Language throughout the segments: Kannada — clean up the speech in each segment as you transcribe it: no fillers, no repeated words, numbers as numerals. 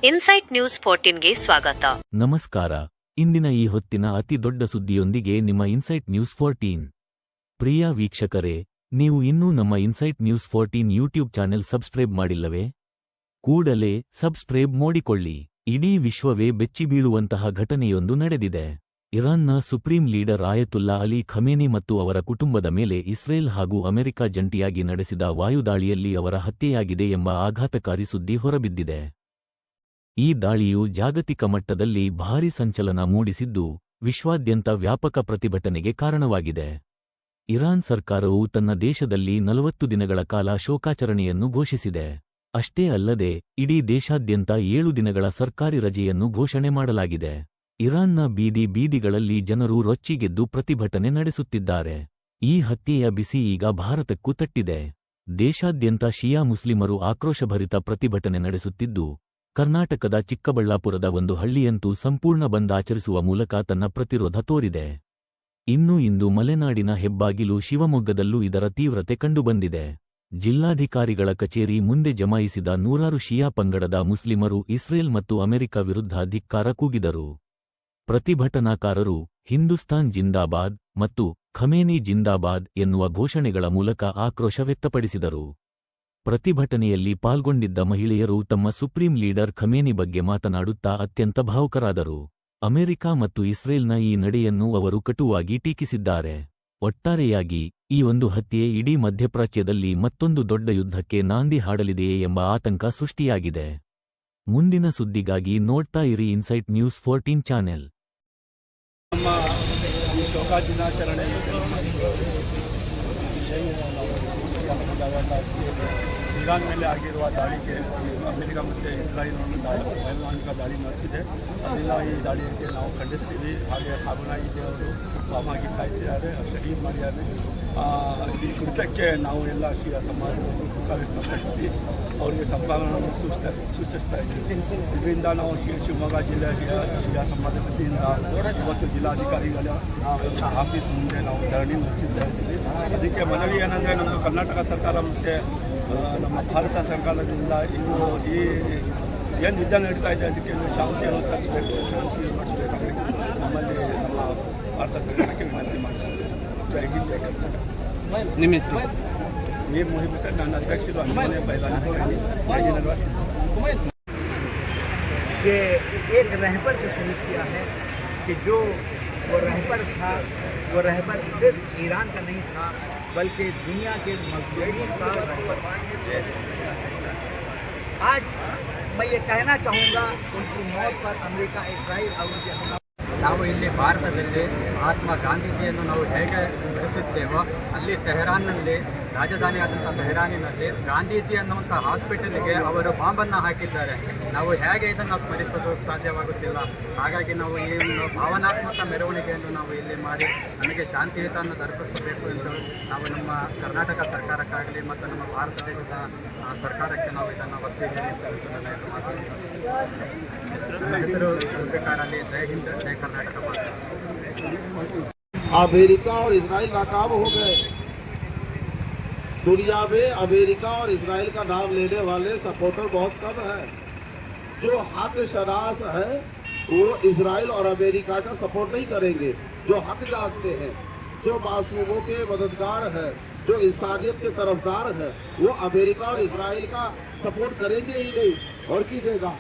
ಇನ್ಸೈಟ್ ನ್ಯೂಸ್ 14ಗೆ ಸ್ವಾಗತ. ನಮಸ್ಕಾರ. ಇಂದಿನ ಈ ಹೊತ್ತಿನ ಅತಿ ದೊಡ್ಡ ಸುದ್ದಿಯೊಂದಿಗೆ ನಿಮ್ಮ ಇನ್ಸೈಟ್ ನ್ಯೂಸ್ 14. ಪ್ರಿಯ ವೀಕ್ಷಕರೇ, ನೀವು ಇನ್ನೂ ನಮ್ಮ Insight News 14 YouTube channel subscribe ಮಾಡಿಲ್ಲವೇ? ಕೂಡಲೇ ಸಬ್ಸ್ಕ್ರೈಬ್ ಮಾಡಿಕೊಳ್ಳಿ. ಇಡೀ ವಿಶ್ವವೇ ಬೆಚ್ಚಿಬೀಳುವಂತಹ ಘಟನೆಯೊಂದು ನಡೆದಿದೆ. ಇರಾನ್ನ supreme leader Ayatollah Ali Khamenei ಮತ್ತು ಅವರ ಕುಟುಂಬದ ಮೇಲೆ ಇಸ್ರೇಲ್ ಹಾಗೂ ಅಮೆರಿಕ ಜಂಟಿಯಾಗಿ ನಡೆಸಿದ ವಾಯುದಾಳಿಯಲ್ಲಿ ಅವರ ಹತ್ಯೆಯಾಗಿದೆ ಎಂಬ ಆಘಾತಕಾರಿ ಸುದ್ದಿ ಹೊರಬಿದ್ದಿದೆ. ಈ ದಾಳಿಯು ಜಾಗತಿಕ ಮಟ್ಟದಲ್ಲಿ ಭಾರೀ ಸಂಚಲನ ಮೂಡಿಸಿದ್ದು, ವಿಶ್ವಾದ್ಯಂತ ವ್ಯಾಪಕ ಪ್ರತಿಭಟನೆಗೆ ಕಾರಣವಾಗಿದೆ. ಇರಾನ್ ಸರ್ಕಾರವು ತನ್ನ ದೇಶದಲ್ಲಿ 40 ದಿನಗಳ ಕಾಲ ಶೋಕಾಚರಣೆಯನ್ನು ಘೋಷಿಸಿದೆ. ಅಷ್ಟೇ ಅಲ್ಲದೆ ಇಡೀ ದೇಶಾದ್ಯಂತ 7 ದಿನಗಳ ಸರ್ಕಾರಿ ರಜೆಯನ್ನು ಘೋಷಣೆ ಮಾಡಲಾಗಿದೆ. ಇರಾನ್ನ ಬೀದಿಗಳಲ್ಲಿ ಜನರು ರೊಚ್ಚಿಗೆದ್ದು ಪ್ರತಿಭಟನೆ ನಡೆಸುತ್ತಿದ್ದಾರೆ. ಈ ಹತ್ಯೆಯ ಬಿಸಿ ಈಗ ಭಾರತಕ್ಕೂ ತಟ್ಟಿದೆ. ದೇಶಾದ್ಯಂತ ಶಿಯಾ ಮುಸ್ಲಿಮರು ಆಕ್ರೋಶಭರಿತ ಪ್ರತಿಭಟನೆ ನಡೆಸುತ್ತಿದ್ದು, ಕರ್ನಾಟಕದ ಚಿಕ್ಕಬಳ್ಳಾಪುರದ ಒಂದು ಹಳ್ಳಿಯಂತೂ ಸಂಪೂರ್ಣ ಬಂದ್ ಆಚರಿಸುವ ಮೂಲಕ ತನ್ನ ಪ್ರತಿರೋಧ ತೋರಿದೆ. ಇಂದು ಮಲೆನಾಡಿನ ಹೆಬ್ಬಾಗಿಲು ಶಿವಮೊಗ್ಗದಲ್ಲೂ ಇದರ ತೀವ್ರತೆ ಕಂಡುಬಂದಿದೆ. ಜಿಲ್ಲಾಧಿಕಾರಿಗಳ ಕಚೇರಿ ಮುಂದೆ ಜಮಾಯಿಸಿದ ನೂರಾರು ಶಿಯಾ ಪಂಗಡದ ಮುಸ್ಲಿಮರು ಇಸ್ರೇಲ್ ಮತ್ತು ಅಮೆರಿಕ ವಿರುದ್ಧ ಧಿಕ್ಕಾರ ಕೂಗಿದರು. ಪ್ರತಿಭಟನಾಕಾರರು ಹಿಂದೂಸ್ತಾನ್ ಜಿಂದಾಬಾದ್ ಮತ್ತು ಖಮೇನಿ ಜಿಂದಾಬಾದ್ ಎನ್ನುವ ಘೋಷಣೆಗಳ ಮೂಲಕ ಆಕ್ರೋಶ ವ್ಯಕ್ತಪಡಿಸಿದರು. ಪ್ರತಿಭಟನೆಯಲ್ಲಿ ಪಾಲ್ಗೊಂಡಿದ್ದ ಮಹಿಳೆಯರು ತಮ್ಮ ಸುಪ್ರೀಂ ಲೀಡರ್ ಖಮೇನಿ ಬಗ್ಗೆ ಮಾತನಾಡುತ್ತಾ ಅತ್ಯಂತ ಭಾವುಕರಾದರು. ಅಮೆರಿಕ ಮತ್ತು ಇಸ್ರೇಲ್ನ ಈ ನಡೆಯನ್ನು ಅವರು ಕಟುವಾಗಿ ಟೀಕಿಸಿದ್ದಾರೆ. ಒಟ್ಟಾರೆಯಾಗಿ ಈ ಒಂದು ಹತ್ಯೆ ಇಡೀ ಮಧ್ಯಪ್ರಾಚ್ಯದಲ್ಲಿ ಮತ್ತೊಂದು ದೊಡ್ಡ ಯುದ್ಧಕ್ಕೆ ನಾಂದಿ ಹಾಡಲಿದೆಯೇ ಎಂಬ ಆತಂಕ ಸೃಷ್ಟಿಯಾಗಿದೆ. ಮುಂದಿನ ಸುದ್ದಿಗಾಗಿ ನೋಡ್ತಾ ಇರಿ ಇನ್ಸೈಟ್ ನ್ಯೂಸ್ 14 ಚಾನೆಲ್. ನಮ್ಮ ಈ ಶೋಕ ದಿನಾಚರಣೆ ಇರಾನ್ ಮೇಲೆ ಆಗಿರುವ ದಾಳಿಗೆ ಅಮೆರಿಕ ಮತ್ತು ಇಸ್ರಾಯೇಲ್ ವೈಮಾನಿಕ ದಾಳಿ ನಡೆಸಿದೆ. ಅದರಿಂದ ಈ ದಾಳಿಗೆ ನಾವು ಖಂಡಿಸ್ತೀವಿ. ಹಾಗೆ ಖಾಮನೇಯಿ ಅವರು ಆಗಿ ಸಾಯಿಸಿದ್ದಾರೆ, ಶಹೀದ್ ಮಾಡಿದ್ದಾರೆ. ಈ ಕೃತ್ಯಕ್ಕೆ ನಾವು ಎಲ್ಲ ಶಿಯಾ ಸಮಾಜವನ್ನು ದುಃಖ ವ್ಯಕ್ತಪಡಿಸಿ ಅವರಿಗೆ ಸಂತಾನವನ್ನು ಸೂಚಿಸ್ತಾ ಇದ್ದೀವಿ. ಇದರಿಂದ ನಾವು ಶಿವಮೊಗ್ಗ ಜಿಲ್ಲೆಯ ಶಿಯಾ ಸಮಾಜ ವತಿಯಿಂದ ಇವತ್ತು ಜಿಲ್ಲಾಧಿಕಾರಿಗಳ ಆಫೀಸ್ ಮುಂದೆ ನಾವು ಧರಣಿ ನಡೆಸಿದ್ದ ಇದ್ದೀವಿ. ಅದಕ್ಕೆ ಮನವಿ ಏನಂದರೆ, ನಮ್ಮ ಕರ್ನಾಟಕ ಸರ್ಕಾರ ಮತ್ತು ನಮ್ಮ ಭಾರತ ಸರ್ಕಾರದಿಂದ ಇನ್ನು ಈ ಏನು ಯುದ್ಧ ನಡೀತಾ ಇದೆ ಅದಕ್ಕೆ ಶಾಂತಿಯನ್ನು ತರಿಸಬೇಕು, ಶಾಂತಿ ಮಾಡಿಸಬೇಕಾಗಿ ನಮ್ಮಲ್ಲಿ ನಮ್ಮ ಭಾರತ ಸರ್ಕಾರಕ್ಕೆ ವಿನಂತಿ ಮಾಡಿಸ್ತೀವಿ. ಜೈ ಹಿಂದ್, ಜೈ ಕರ್ನಾಟಕ. ನಿಮ್ಮ ಹೆಸರು? मीर मोहिब ನನ್ನ ಅಧ್ಯಕ್ಷರು ಅಭಿನಯ ಬೈಲಾನಿ. ये एक रहबर को शहीद किया है कि जो वो रहबर था, वो रहबर सिर्फ ईरान का नहीं था बल्कि दुनिया के मजलूमों का रहबर था. आज मैं ये कहना चाहूँगा, उनकी मौत पर अमेरिका, इस्राइल और उनके ನಾವು ಇಲ್ಲಿ ಭಾರತದಲ್ಲಿ ಮಹಾತ್ಮ ಗಾಂಧೀಜಿಯನ್ನು ನಾವು ಹೇಗೆ ಸ್ಮರಿಸುತ್ತೇವೋ, ಅಲ್ಲಿ ತೆಹರಾನ್ನಲ್ಲಿ, ರಾಜಧಾನಿಯಾದಂಥ ತೆಹರಾನಿನಲ್ಲಿ ಗಾಂಧೀಜಿ ಅನ್ನುವಂಥ ಹಾಸ್ಪಿಟಲ್ಗೆ ಅವರು ಬಾಂಬನ್ನು ಹಾಕಿದ್ದಾರೆ. ನಾವು ಹೇಗೆ ಇದನ್ನು ಸ್ಮರಿಸೋದು ಸಾಧ್ಯವಾಗುತ್ತಿಲ್ಲ. ಹಾಗಾಗಿ ನಾವು ಈ ಒಂದು ಭಾವನಾತ್ಮಕ ಮೆರವಣಿಗೆಯನ್ನು ನಾವು ಇಲ್ಲಿ ಮಾಡಿ ನಮಗೆ ಶಾಂತಿಯುತವನ್ನು ದೊರಕಿಸಬೇಕು ಎಂದು ನಾವು ನಮ್ಮ ಕರ್ನಾಟಕ ಸರ್ಕಾರಕ್ಕಾಗಲಿ ಮತ್ತು ನಮ್ಮ ಭಾರತ ದೇಶದ ಸರ್ಕಾರಕ್ಕೆ ನಾವು ಇದನ್ನು ಒತ್ತಿ ಹೇಳಿ ನನ್ನ ಹೆಸರು ಜುಲ್ಫಿಕಾರ್ ಅಲಿ. ಜೈ ಹಿಂದ್, ಜೈ कर्नाटक. अमेरिका और इजराइल नाकाम हो गए. दुनिया में अमेरिका और इजराइल का नाम लेने वाले सपोर्टर बहुत कम है. जो हक शनास है वो इजराइल और अमेरिका का सपोर्ट नहीं करेंगे. जो हक जानते हैं, जो मासूमों के मददगार है, जो इंसानियत के तरफदार है, वो अमेरिका और इजराइल का सपोर्ट करेंगे ही नहीं. और कीजिएगा,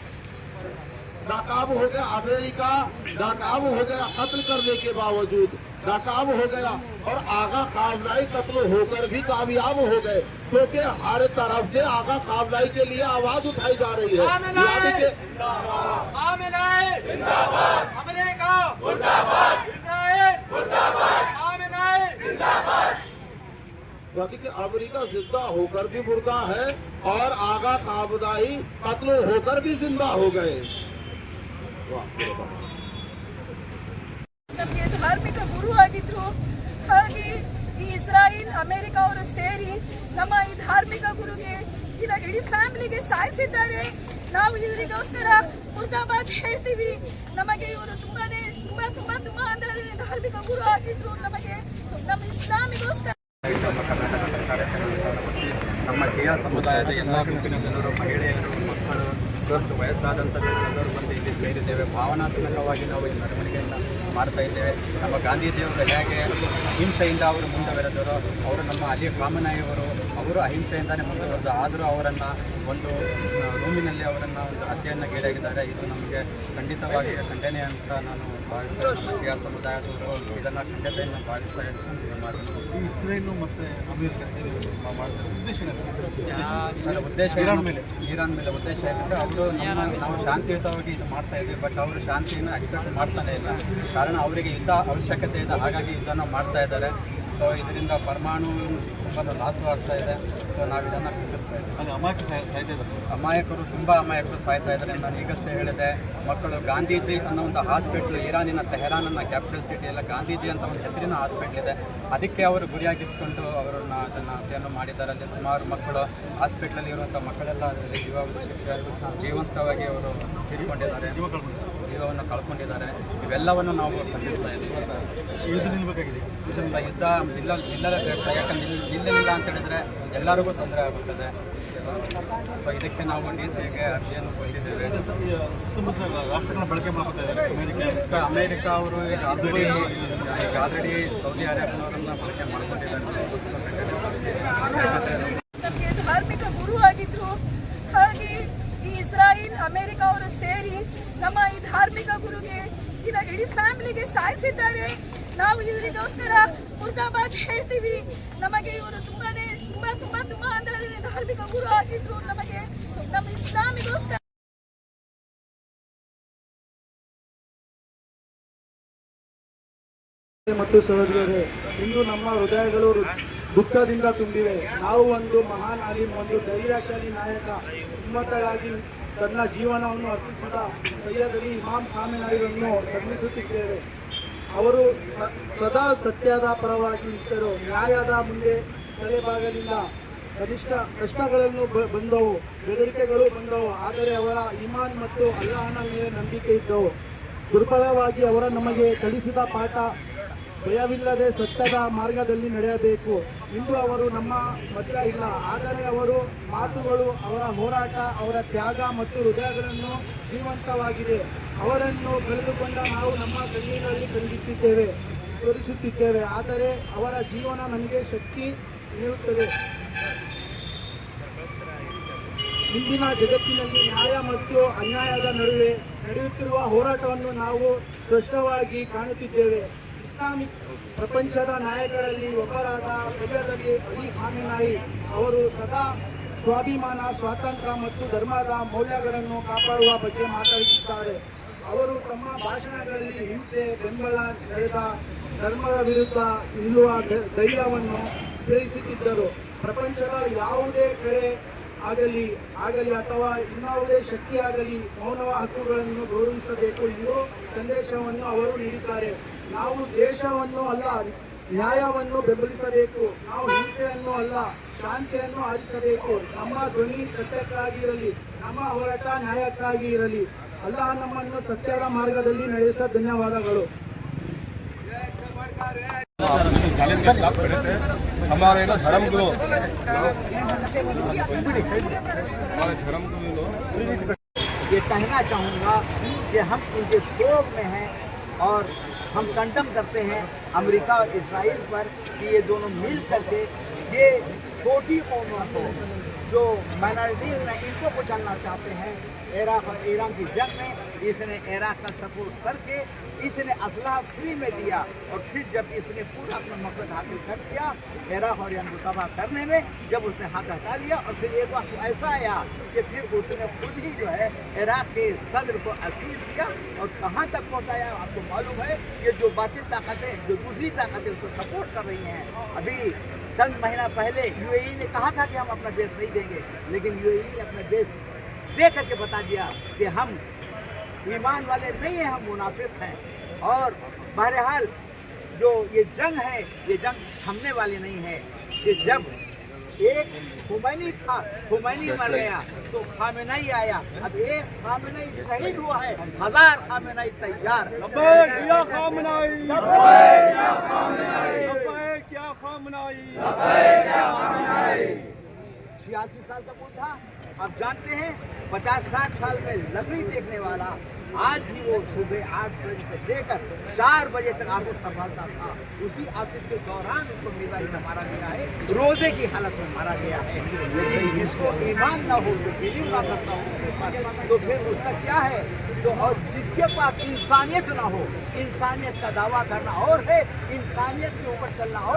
नाकाम हो गया अमेरिका, नाकाम हो गया कत्ल करने के बावजूद, नाकाम हो गया. और आगा खामनाई कत्ल होकर भी कामयाब हो गए, क्योंकि हर तरफ से आगा खामनाई के लिए आवाज उठाई जा रही है. कि अमेरिका जिंदा होकर भी मुर्दा है और आगा खामनाई कत्ल होकर भी जिंदा हो गए. ನಮಗೆ ಧಾರ್ಮಿಕ ಗುರು ಆಗಿದ್ರು. ಹಾಗೆ ಈ ಇಸ್ರಾಯಿಲ್, ಅಮೆರಿಕ ಅವರು ಸೇರಿ ನಮ್ಮ ಈ ಧಾರ್ಮಿಕ ಗುರುಗೆ, ಇಡೀ ಫ್ಯಾಮಿಲಿಗೆ ಸಾಯಿಸಿದ್ದಾರೆ. ನಾವು ಇವರಿಗೋಸ್ಕರ ಮುರ್ದಾಬಾದ್ ಹೇಳ್ತೀವಿ. ನಮಗೆ ಇವರು ತುಂಬಾ ಅಂದರೆ ಧಾರ್ಮಿಕ ಗುರು ಆಗಿದ್ರು. ನಮಗೆ ನಮ್ಮ ಇಸ್ಲಾಮಿಗೋಸ್ಕರ ನಮ್ಮ ಶಿಯಾ ಸಮುದಾಯದ ಎಲ್ಲ ಗುಂಪಿನ ಜನರು, ಮಹಿಳೆಯರು, ಮಕ್ಕಳು ಇವತ್ತು ವಯಸ್ಸಾದಂಥ ಜನರೆಲ್ಲರೂ ಬಂದು ಇಲ್ಲಿ ಸೇರಿದ್ದೇವೆ. ಭಾವನಾತ್ಮಕವಾಗಿ ನಾವು ಈ ಮೆರವಣಿಗೆಯನ್ನು ಮಾಡ್ತಾ ಇದ್ದೇವೆ. ನಮ್ಮ ಗಾಂಧೀಜಿಯವರು ಹೇಗೆ ಅಹಿಂಸೆಯಿಂದ ಅವರು ಮುಂದುವರೆದರು, ಅವರು ನಮ್ಮ ಅಲಿ ಕಾಮನಾಯಿಯವರು ಅವರು ಅಹಿಂಸೆಯಿಂದಲೇ ಮುಂದುವರೆದು, ಆದರೂ ಅವರನ್ನು ಒಂದು ರೂಮಿನಲ್ಲಿ ಅವರನ್ನು ಒಂದು ಹತ್ಯೆಯನ್ನು ಗೀಡಾಗಿದ್ದಾರೆ. ಇದು ನಮಗೆ ಖಂಡಿತವಾಗಿ ಖಂಡನೆ ಅಂತ ನಾನು ಭಾವಿಸ್ತೇನೆ. ಕ್ರಿಯಾ ಸಮುದಾಯದವರು ಇದನ್ನು ಖಂಡಿತೆಯನ್ನು ಭಾವಿಸ್ತಾ ಇದ್ದೀನಿ. ಇಸ್ರೇಲು ಮತ್ತು ಅಮೆರಿಕ ಸರ್ ಉದ್ದೇಶ ಇರಾನ್ ಮೇಲೆ ಉದ್ದೇಶ ಏನಂದರೆ ಅವರು ನಾವು ಶಾಂತಿಯುತವಾಗಿ ಇದು ಮಾಡ್ತಾ ಇದ್ವಿ, ಬಟ್ ಅವರು ಶಾಂತಿಯನ್ನು ಅಕ್ಸೆಪ್ಟ್ ಮಾಡ್ತಾನೆ ಇಲ್ಲ. ಕಾರಣ ಅವರಿಗೆ ಯುದ್ಧ ಅವಶ್ಯಕತೆ ಇದೆ, ಹಾಗಾಗಿ ಯುದ್ಧನ ಮಾಡ್ತಾ ಇದ್ದಾರೆ. ಸೊ ಇದರಿಂದ ಪರಮಾಣು ತುಂಬ ಲಾಸು ಆಗ್ತಾ ಇದೆ. ಸೊ ನಾವು ಇದನ್ನು ಖಂಡಿಸ್ತಾ ಇದ್ದೀವಿ. ಅಮಾಯಕರು ತುಂಬ ಅಮಾಯಕರು ಸಾಯ್ತಾ ಇದ್ದಾರೆ. ನಾನು ಈಗಷ್ಟೇ ಹೇಳಿದೆ, ಮಕ್ಕಳು ಗಾಂಧೀಜಿ ಅನ್ನೋ ಒಂದು ಹಾಸ್ಪಿಟ್ಲ್ ಇರಾನಿನ ತೆಹರಾನ್ನ ಕ್ಯಾಪಿಟಲ್ ಸಿಟಿಯಲ್ಲ ಗಾಂಧೀಜಿ ಅಂತ ಒಂದು ಹೆಸರಿನ ಹಾಸ್ಪಿಟ್ಲ್ ಇದೆ, ಅದಕ್ಕೆ ಅವರು ಗುರಿಯಾಗಿಸ್ಕೊಂಡು ಅವರನ್ನು ಅದನ್ನು ಹತ್ಯೆಯನ್ನು ಮಾಡಿದ್ದಾರೆ. ಅಲ್ಲಿ ಸುಮಾರು ಮಕ್ಕಳು ಹಾಸ್ಪಿಟ್ಲಲ್ಲಿ ಇರುವಂಥ ಮಕ್ಕಳೆಲ್ಲ ಅದರಲ್ಲಿ ಜೀವಂತವಾಗಿ ಅವರು ತೀರಿಕೊಂಡಿದ್ದಾರೆ, ಜೀವವನ್ನು ಕಳ್ಕೊಂಡಿದ್ದಾರೆ. ಇವೆಲ್ಲವನ್ನು ನಾವು ಖಂಡಿಸ್ತಾ ಇದ್ದೀವಿ. ಯುದ್ಧ ನಿಲ್ಲಬೇಕಾಗಿದೆ. ಯುದ್ಧ ನಿಲ್ಲಲೇಬೇಕು. ಯಾಕಂದ್ರೆ ನಿಲ್ಲಲಿಲ್ಲ ಅಂತ ಹೇಳಿದ್ರೆ ಎಲ್ಲರಿಗೂ ತೊಂದರೆ ಆಗುತ್ತದೆ. ಸೊ ಇದಕ್ಕೆ ನಾವು DCಗೆ ಅರ್ಜಿಯನ್ನು ಕೊಟ್ಟಿದ್ದೇವೆ. ರಾಷ್ಟ್ರಗಳನ್ನ ಬಳಕೆ ಮಾಡ್ಕೊತಾ ಸೊ ಅಮೇರಿಕ ಅವರು ಈಗ ಆಲ್ರೆಡಿ ಸೌದಿ ಅರೇಬಿಯಾವರನ್ನ ಬಳಕೆ ಮಾಡ್ಕೊಂಡಿದ್ದಾರೆ. ನಮಗೆ ಧಾರ್ಮಿಕ ಗುರು ಆಗಿದ್ರು. ಹಾಗೆ ಈ ಇಸ್ರಾಯಿಲ್ ಅಮೆರಿಕ ಅವರು ಸೇರಿ ನಮ್ಮ ಈ ಧಾರ್ಮಿಕ ಗುರುಗೆ ಇಡೀ ಫ್ಯಾಮಿಲಿಗೆ ಸಾಯಿಸಿದ್ದಾರೆ. ನಾವು ಇವರಿಗೋಸ್ಕರ ಮುರ್ದಾಬಾದ್ ಹೇಳ್ತೀವಿ. ನಮಗೆ ಇವರು ತುಂಬಾನೇ ತುಂಬಾ ಅಂದರೆ ಧಾರ್ಮಿಕ ಗುರು ಆಗಿದ್ರು. ನಮಗೆ ನಮ್ಮ ಇಸ್ಲಾಮಿಗೋಸ್ಕರ ಮತ್ತು ಸಹೋದರರೇ, ಇಂದು ನಮ್ಮ ಹೃದಯಗಳು ದುಃಖದಿಂದ ತುಂಬಿವೆ. ನಾವು ಒಂದು ಮಹಾನ್ ಆಲಿಮ್, ಒಂದು ಧೈರ್ಯಶಾಲಿ ನಾಯಕ, ಉಮ್ಮತಗಾಗಿ ತನ್ನ ಜೀವನವನ್ನು ಅರ್ಪಿಸಿದ ಸೈಯದ್ ಅಲಿ ಇಮಾಮ್ ಖಾಮೆನಾಯಿರನ್ನು ಸ್ಮರಿಸುತ್ತಿದ್ದೇವೆ. ಅವರು ಸದಾ ಸತ್ಯದ ಪರವಾಗಿ ಇದ್ದರು. ನ್ಯಾಯದ ಮುಂದೆ ತಲೆಬಾಗಲಿಲ್ಲ. ಕಷ್ಟಗಳನ್ನು ಬಂದವು, ಬೆದರಿಕೆಗಳು ಬಂದವು, ಆದರೆ ಅವರ ಇಮಾನ್ ಮತ್ತು ಅಲ್ಲಾಹನ ಮೇಲೆ ನಂಬಿಕೆ ಇದ್ದವು. ದುರ್ಬಲವಾಗಿ ಅವರ ನಮಗೆ ಕಲಿಸಿದ ಪಾಠ ಭಯವಿಲ್ಲದೆ ಸತ್ಯದ ಮಾರ್ಗದಲ್ಲಿ ನಡೆಯಬೇಕು. ಇಂದು ಅವರು ನಮ್ಮ ಮಧ್ಯ ಇಲ್ಲ, ಆದರೆ ಅವರು ಮಾತುಗಳು, ಅವರ ಹೋರಾಟ, ಅವರ ತ್ಯಾಗ ಮತ್ತು ಹೃದಯಗಳನ್ನು ಜೀವಂತವಾಗಿದೆ. ಅವರನ್ನು ಕಳೆದುಕೊಂಡ ನಾವು ನಮ್ಮ ಕಣ್ಣೀರಲ್ಲಿ ತೋರಿಸುತ್ತಿದ್ದೇವೆ, ಆದರೆ ಅವರ ಜೀವನ ನಮಗೆ ಶಕ್ತಿ ನೀಡುತ್ತದೆ. ಇಂದಿನ ಜಗತ್ತಿನಲ್ಲಿ ನ್ಯಾಯ ಮತ್ತು ಅನ್ಯಾಯದ ನಡುವೆ ನಡೆಯುತ್ತಿರುವ ಹೋರಾಟವನ್ನು ನಾವು ಸ್ಪಷ್ಟವಾಗಿ ಕಾಣುತ್ತಿದ್ದೇವೆ. ಇಸ್ಲಾಮಿಕ್ ಪ್ರಪಂಚದ ನಾಯಕರಲ್ಲಿ ಒಬ್ಬರಾದ ಸೈಯದ್ ಅಲಿ ಖಾಮೆನಾಯಿ ಅವರು ಸದಾ ಸ್ವಾಭಿಮಾನ, ಸ್ವಾತಂತ್ರ್ಯ ಮತ್ತು ಧರ್ಮದ ಮೌಲ್ಯಗಳನ್ನು ಕಾಪಾಡುವ ಬಗ್ಗೆ ಮಾತನಾಡುತ್ತಿದ್ದಾರೆ. ಅವರು ತಮ್ಮ ಭಾಷಣಗಳಲ್ಲಿ ಹಿಂಸೆ, ಬೆಂಬಲ ನಡೆದ ಧರ್ಮದ ವಿರುದ್ಧ ನಿಲ್ಲುವ ಧೈರ್ಯವನ್ನು ತಿಳಿಸುತ್ತಿದ್ದರು. ಪ್ರಪಂಚದ ಯಾವುದೇ ಕಡೆ ಆಗಲಿ ಅಥವಾ ಇನ್ನಾವುದೇ ಶಕ್ತಿಯಾಗಲಿ ಮೌನವ ಹಕ್ಕುಗಳನ್ನು ಗೌರವಿಸಬೇಕು ಎಂದು ಸಂದೇಶವನ್ನು ಅವರು ನೀಡಿದ್ದಾರೆ. ನಾವು ದೇಶವನ್ನು ಅಲ್ಲ, ನ್ಯಾಯವನ್ನು ಬೆಂಬಲಿಸಬೇಕು. ನಾವು ಹಿಂಸೆಯನ್ನು ಅಲ್ಲ, ಶಾಂತಿಯನ್ನು ಆರಿಸಬೇಕು. ನಮ್ಮ ಧ್ವನಿ ಸತ್ಯಕ್ಕಾಗಿರಲಿ, ನಮ್ಮ ಹೋರಾಟ ನ್ಯಾಯಕ್ಕಾಗಿ ಇರಲಿ. ಅಲ್ಲಾಹ ನಮ್ಮನ್ನು ಸತ್ಯದ ಮಾರ್ಗದಲ್ಲಿ ನಡೆಸ. ಧನ್ಯವಾದಗಳು. हमारे धर्मगुरु ये कहना चाहूँगा कि हम इनके शोक में हैं और हम कंडम करते हैं अमेरिका और इजराइल पर कि ये दोनों मिल करके ये छोटी कौमों को जो माइनॉरिटीज में इनको कुचलना चाहते हैं। इराक और ईरान की जंग में इसने इराक का सपोर्ट करके इसने असलहा फ्री में दिया और फिर जब इसने पूरा अपना मकसद हासिल कर दिया इराक और ईरान को तबाह करने में, जब उसने हाथ हटा लिया और फिर एक वक्त ऐसा आया कि फिर उसने खुद ही जो है इराक के सदर को असीर किया और कहाँ तक पहुँचाया आपको मालूम है। ये जो बाकी ताकतें, जो दूसरी ताकतें उसको सपोर्ट कर रही हैं। अभी चंद महीना पहले UAE ने कहा था कि हम अपना देश नहीं देंगे, लेकिन UAE ने अपना देश दे करके बता दिया कि हम ईमान वाले नहीं हैं, हम मुनाफिक हैं। और बहरहाल जो ये जंग है, ये जंग थमने वाली नहीं है। कि जब एक खुमैनी था, खुमैनी मर गया तो खामेनाई आया। अब एक खामेनाई शहीद हुआ है, 1000 खामेनाई तैयार। 86 साल का बुढ़ा। अब जानते हैं 50-60 साल में लकड़ी देखने वाला आज भी वो सुबह 8 बजे से लेकर 4 बजे तक ऑफिस संभालता था। उसी ऑफिस के दौरान उसको मिजाइल मारा गया है, रोजे की हालत में मारा गया है। यदि जिसको ईमान ना हो, तो बिलीव ना करता हो, तो फिर उसका क्या है? तो और जिसके पास इंसानियत ना हो, इंसानियत का दावा करना और है, इंसानियत के ऊपर चलना और